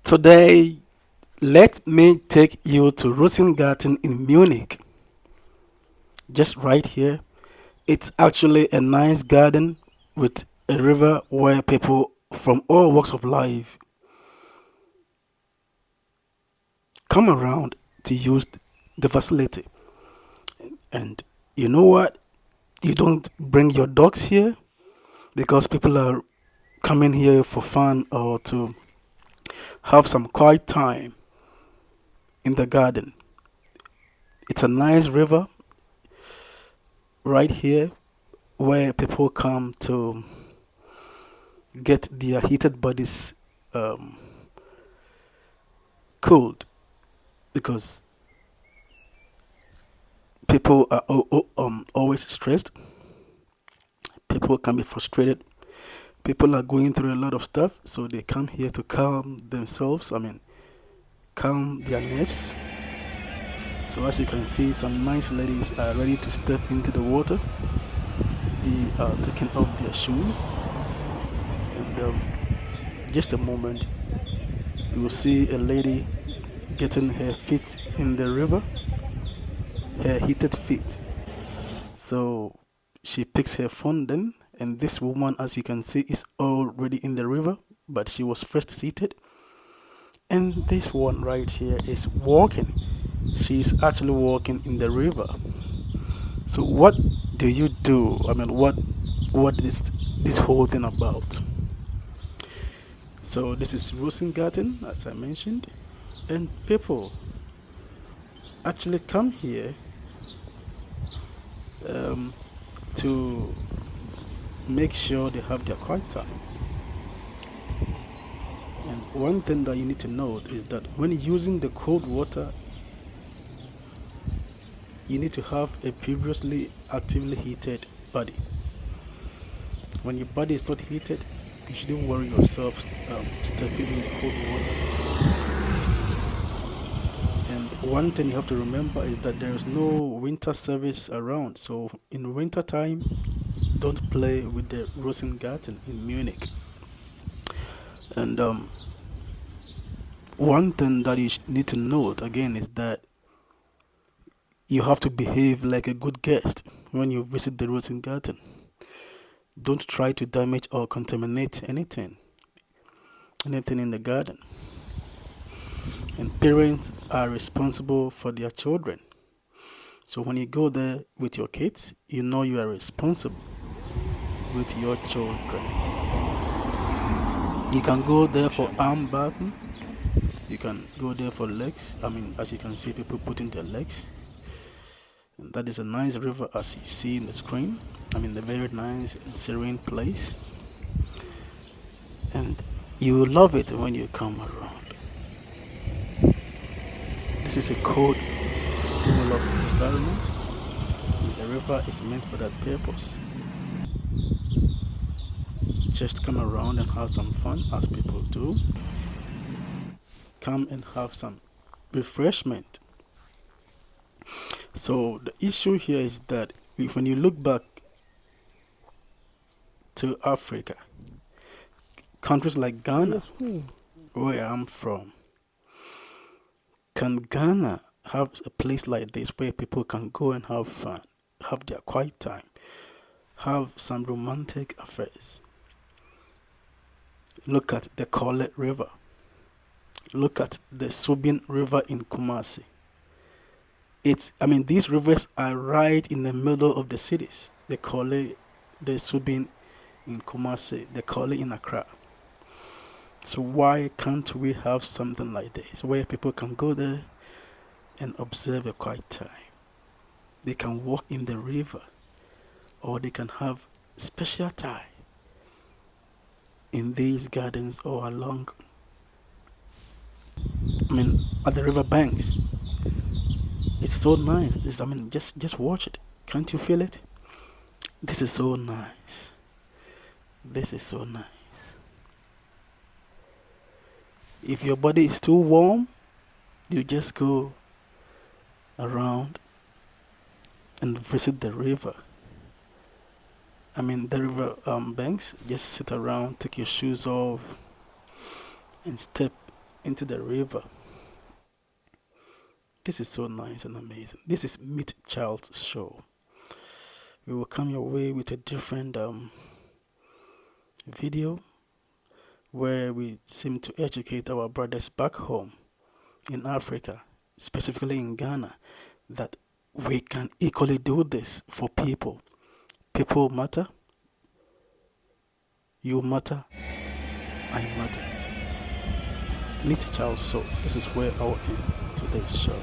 Today, let me take you to Rosengarten in Munich, just right here. It's actually a nice garden with a river where people from all walks of life come around to use the facility. And you know what? You don't bring your dogs here because people are coming here for fun or to have some quiet time in the garden. It's a nice river right here where people come to get their heated bodies um, cooled because people are always stressed. People can be frustrated. People are going through a lot of stuff, so they come here to calm themselves. Calm their nerves. So as you can see, some nice ladies are ready to step into the water. They are taking off their shoes, and just a moment, you will see a lady getting her feet in the river, her heated feet. So she picks her phone then, and this woman, as you can see, is already in the river, but she was first seated. And this one right here is walking. She's actually walking in the river. So what do you do? What is this whole thing about? So this is Rosengarten, as I mentioned, and people actually come here um, to make sure they have their quiet time. And one thing that you need to note is that when using the cold water, you need to have a previously actively heated body. When your body is not heated, you shouldn't worry yourself stepping in the cold water. And one thing you have to remember is that there is no winter service around. So in winter time, don't play with the Rosengarten in Munich. And one thing that you need to note again is that you have to behave like a good guest when you visit the Rosengarten. Don't try to damage or contaminate anything in the garden. And parents are responsible for their children. So when you go there with your kids, you know you are responsible with your children. You can go there for arm bathing. You can go there for legs. As you can see, people putting their legs. And that is a nice river as you see in the screen. The very nice and serene place. And you will love it when you come around. This is a cold stimulus environment. The river is meant for that purpose. Just come around and have some fun as people do. Come and have some refreshment. So the issue here is that when you look back to Africa, countries like Ghana, where I'm from, can Ghana have a place like this where people can go and have fun, have their quiet time, have some romantic affairs? Look at the Korle River. Look at the Subin River in Kumasi. These rivers are right in the middle of the cities. The Korle, the Subin in Kumasi, the Korle in Accra. So why can't we have something like this where people can go there and observe a quiet time? They can walk in the river, or they can have special time in these gardens or along at the river banks. It's so nice. Just watch it. Can't you feel it? This is so nice. This is so nice. If your body is too warm, you just go around and visit the river. The river banks. Just sit around, take your shoes off, and step into the river. This is so nice and amazing. This is Meet Child's show. We will come your way with a different video where we seem to educate our brothers back home in Africa, specifically in Ghana, that we can equally do this for people. People matter, you matter, I matter. Meet Charles. So this is where I'll end today's show.